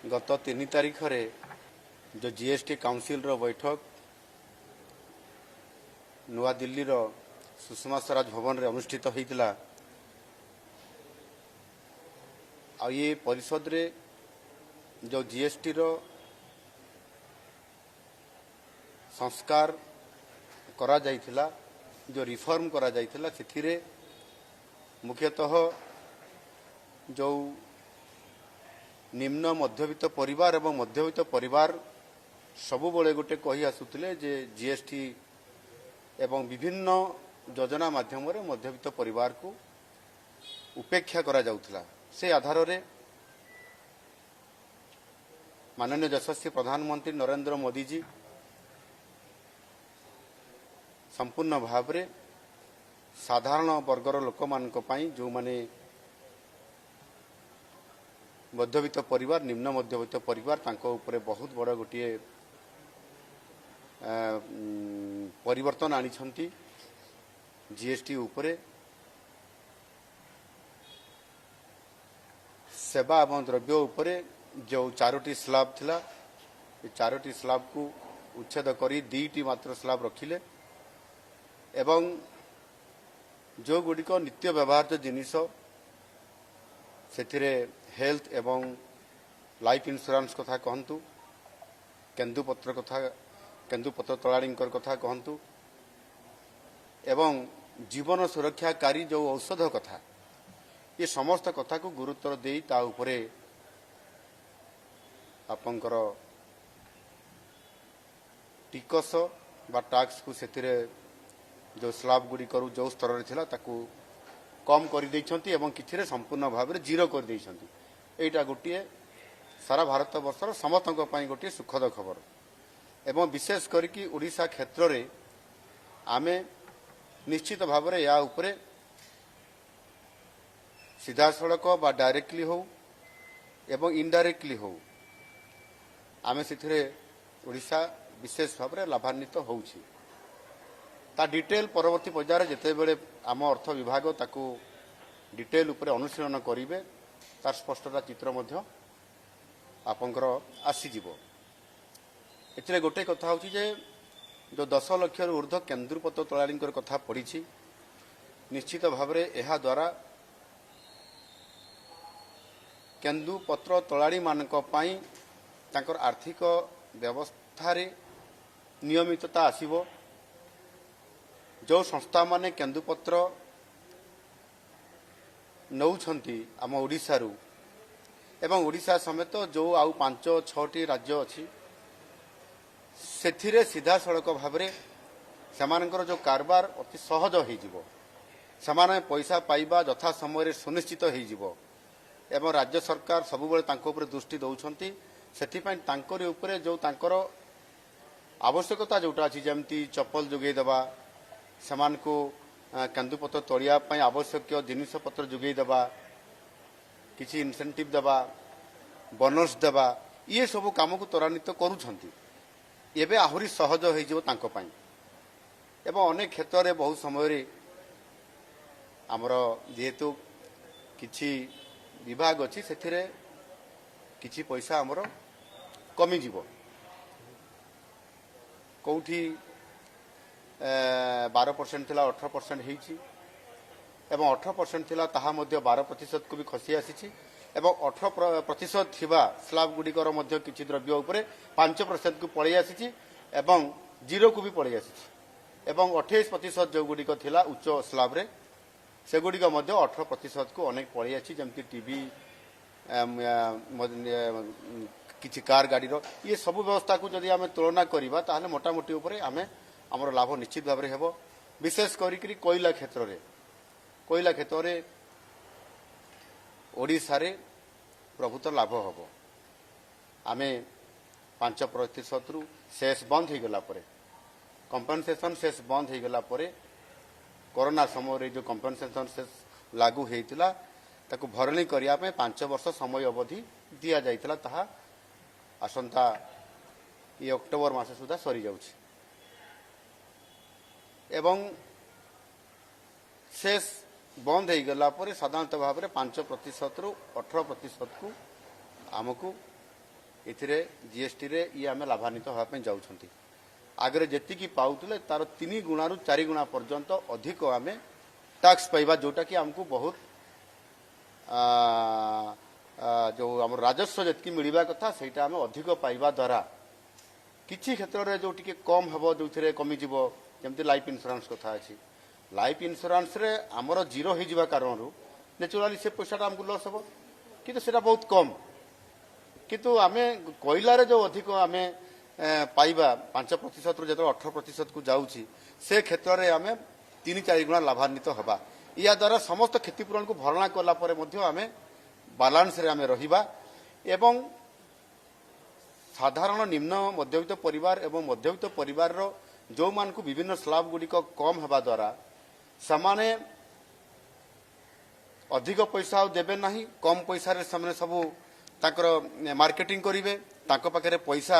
गत 3 तारीख रे जो जीएसटी काउंसिल रो बैठक नुआ दिल्ली रो सुषमा स्वराज भवन रे अनुष्ठित होइतिला। आ ये परिषद रे जो जीएसटी रो संस्कार करा जाइथिला, जो रिफॉर्म करा जाइथिला, सेथिरे मुख्यतः जो निम्न मध्यवित्त परिवार एवं मध्यवित्त परिवार सबु बळे गोटे कही आसुथिले जे जीएसटी एवं विभिन्न योजना माध्यम रे मध्यवित्त परिवार को उपेक्षा करा जाउथिला। से आधार रे माननीय यशस्वी प्रधानमंत्री नरेंद्र मोदी जी संपूर्ण भाव रे साधारण वर्गर लोक मानक पई जो माने मध्यवित्त परिवार निम्न मध्यवित्त परिवार तांको ऊपर बहुत बड़ गोटे परिवर्तन आनिछंती। जीएसटी ऊपर सेवा एवं द्रव्य ऊपर जो 4टी स्लैब थिला, 4टी स्लैब को उच्छेद करी 2टी मात्र स्लैब रखिले एवं जो गुड़िक नित्य व्यवहार्य जिनिस से हेल्थ एवं लाइफ इंश्योरेंस कथा कहतु, केन्दुपत्र तलाड़ी कथा कहतु एवं जीवन सुरक्षाकारी जो औषध कथा, ये समस्त कथा को गुरुत्व दे ता उपरे आपंकर टिकस बा टैक्स को सेतिरे जो स्लैब गुड़ी करू जो स्तर रे थिला ताकू कम कर देइछंती एवं किछिरे संपूर्ण भाव में जीरो कर देइछंती। एटा गोटे सारा भारत वर्षर समस्तक पई गोटे सुखद खबर एवं विशेष करिकी ओडिशा क्षेत्र रे आमे निश्चित भाव में या उपरे सीधा सड़क बा डायरेक्टली हो एवं इनडायरेक्टली हो आमे सिथिरे ओडिशा विशेष भाव में लाभान्वित होउछि। ता डिटेल परवर्ती पर्यायर जिते बेले आम अर्थ विभाग ताकू डिटेल उपरे अनुशीलन करिवे तार स्पष्टता चित्र मध्य आपंकर आसीजिवो। एथिरे गोटे कथा होछि जे जो 10 लाख रु ऊर्ध्व केन्दुपत्र तलाड़ी कथा पड़ी, निश्चित भाव में यह द्वारा केन्दुपत्र तलाड़ी मानक पई तांकर आर्थिक व्यवस्था रे नियमितता आसीबो। जो संस्था माने केन्दुपत्र नौछंती आम ओडिशा रु एवं ओडिशा समेत जो आउ 5-6टी राज्य अच्छी सेथिरे सीधा सड़क भाव में सेमानकर जो कारबार अति सहज हो जिवो, सेमाने पैसा पाइबा यथा समय सुनिश्चित हो जिवो एवं राज्य सरकार सबुबले तांको ऊपर दृष्टि दौछंती। सेथिपई तांकरी ऊपर जो तांकर आवश्यकता जोटा अछि जेमती चप्पल जोगै देबा, समान को केन्दुपत्र तोड़िया आवश्यक जिनिसपत्र जोगई देबा, किसी इनसेंटिव देबा, बोनस देबा, ये सब काम को त्वरान्वित करूछंती। एबे आहुरी सहज हो जिवो तांको पई एवं अनेक क्षेत्र में बहुत समय आमर जेहेतु किछि विभाग अछि सेथिरे किछि पैसा आमर कमी जिवो, कौठी 12% थिला 18% हेछि एवं 18% थिला ताहा मध्य 12% को भी खसी आसीछि एवं 18% थिबा स्लैब गुड़िकर मध्य किछि द्रव्य उपरे 5% को पळै आसीछि एवं 0 को भी पळै आसीछि एवं 28% जो गुड़िक थिला उच्च स्लैब रे से गुड़िक मध्य 18% को अनेक पळै आछि जेमति टीवी किछि कार गाड़ी रो ये सब व्यवस्था को जदि आमे तुलना करिबा ताहले मोटामोटी उपरे आमे आमर लाभ निश्चित भाव में हेबो। विशेष करी कोयला क्षेत्र रे ओडिशा रे प्रभुत लाभ हेबो। आमे 5% रु शेष बंद हो गला परे कंपनसेशन शेष बंद हो गला परे कोरोना समय रे जो कंपनसेशन शेष लागू हेतिला ताकू भरणी करिया पे 5 वर्ष समय अवधि दिया जाइतिला, ताहा आसंता ये अक्टोबर मास सुधा सरी जाउछि एवं शेष बंद हो गला साधारणतः भाव में 5% रु 18% को आमको एथिरे जीएसटी रे ये आमे लाभान्वित होगा पे जाउछंती आगरे जेति की पाउतले तार 3 गुणा रु 4 गुणा पर्यंत अधिक आमे टैक्स पाइबा जोटा कि हमको बहुत जो आम राजस्व जी मिलवा कथा से अधिक पाइबा द्वारा किसी क्षेत्र में जो टी कम हम जो कमिज जमी लाइफ इंश्योरेंस कथा अच्छी लाइफ इंश्योरेंस रे आमर जीरो हो कारण नेचुराली से पैसा आमको लस हम कि बहुत कम किंतु आम कोयलार जो अधिक आम पाइबा 5% रु जो 18% को जाऊँगी से क्षेत्र में आम 3-4 गुणा लाभान्वित हवा या द्वारा समस्त क्षतिपूरण को भरणा कलापर आम बालांस रे आमे रहिबा एवं साधारण निम्न मध्यवित्त परिवार एवं मध्यवित्त परिवार रो जो मान को विभिन्न स्लैब गुडी को कम हवा द्वारा समाने अधिक पैसा देबे नहीं कम पैसा रे सामने सब ताकर मार्केटिंग करिवे ताको पाखरे पैसा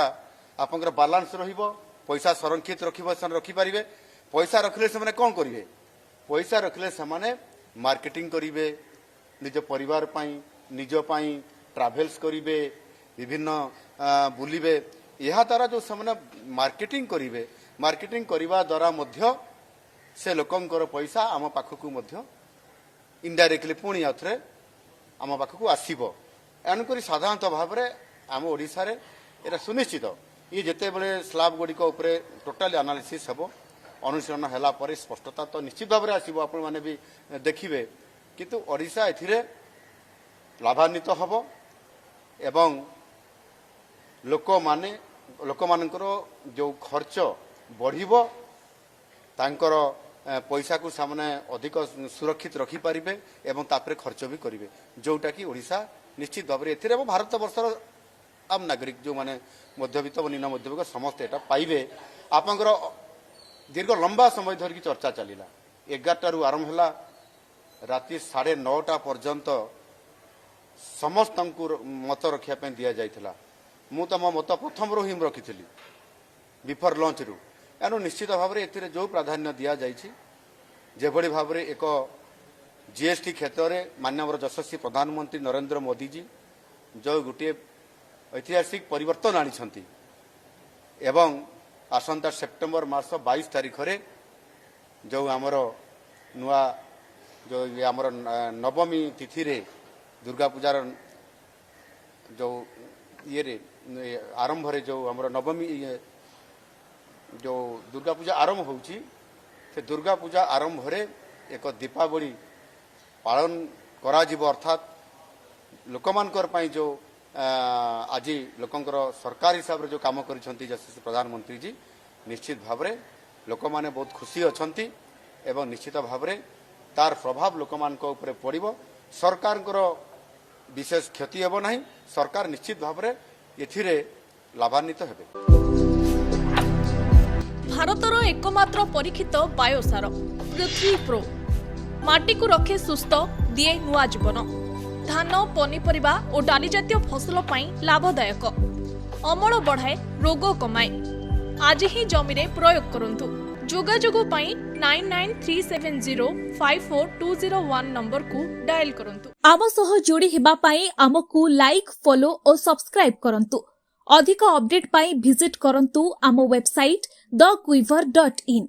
आपनकर बालांस रहिबो पैसा संरक्षित रखिबो सन रखि परिबे पैसा रखले सामने कोन करिवे पैसा रखले सामने मार्केटिंग करिवे निज परिवार पई निज पाई ट्राभेल्स करिवे विभिन्न बुलिबे यह द्वारा जो से मार्केटिंग करिवे मार्केटिंग करने द्वारा मध्य से लोकंकर पैसा आम पाखक इनडायरेक्टली पुणी आउे आम पाखक आसब एणुक साधारणतः भाव में आम ओडिशा रे एरा सुनिश्चित ये जिते बड़े स्लैब गुड़िक टोटाली एनालिसिस हम अनुशीलन है स्पष्टता तो निश्चित भाव में आसब आपण मैंने भी देखिए किंतु ओडिशा एथिरे लाभान्वित हम एवं लोक मानकर जो खर्च बढ़िबो तांकर पैसा को सामने अधिक सुरक्षित रखिपारे एवं तापरे खर्च भी करेंगे जोटा कि ओडिशा निश्चित भाव में भारत वर्षर आम नागरिक जो माने मध्यवित्त और निम्न मध्यवित्त समस्ते एटा पाइबे आपंकर दीर्घ लंबा समय धरिकी चर्चा चलिला 11 आरंभ है राति 9:30 पर्यंत समस्त मत रखापी दि जाइथिला मु तो मो मत प्रथम रू ही रखी बिफोर लंच रु एणु निश्चित भाव में जो प्राधान्य दि जाभली भाव में एक जीएसटी क्षेत्र में माननीय यशस्वी प्रधानमंत्री नरेंद्र मोदी जी जो गोटे ऐतिहासिक परिवर्तन आनी एवं आसंता सेप्टेम्बर मास 22 तारीख रे जो आमर नुआ जो आमर नवमी तिथि रे दुर्गा पूजार जो ये आरंभ रे जो आमर नवमी जो दुर्गा पूजा आरंभ होउची से दुर्गा पूजा आरंभ रे एक दीपावली पालन करा जीव अर्थात लोकमानकर पई जो आज लोकंकर सरकार हिसाब रे जो काम करिसंती जैसे प्रधानमंत्री जी निश्चित भाव में लोक माने बहुत खुशी अछंती एवं निश्चित भाव में तार प्रभाव लोक मान को ऊपर पड़िबो सरकार विशेष क्षति हेबो नहीं सरकार निश्चित भाव में एथिरे लाभान्वित हेबे। भारतर एकमात्र परीक्षित बायोसार पृथ्वी प्रो माटी को रखे सुस्थ दिए नुआ जीवन धान पनीपरिबा और डाली जातीय फसल पाई लाभदायक अमल बढ़ाए रोग कमाए आज ही जमी रे प्रयोग करंतु जोगाजोग पाई 9937054201 नंबर को डायल करंतु। आम सह जोड़ी हेबा पाई आमको लाइक फॉलो और सब्सक्राइब करंतु अधिक अपडेट पाई विजिट करंतु आम वेबसाइट thequiver.in।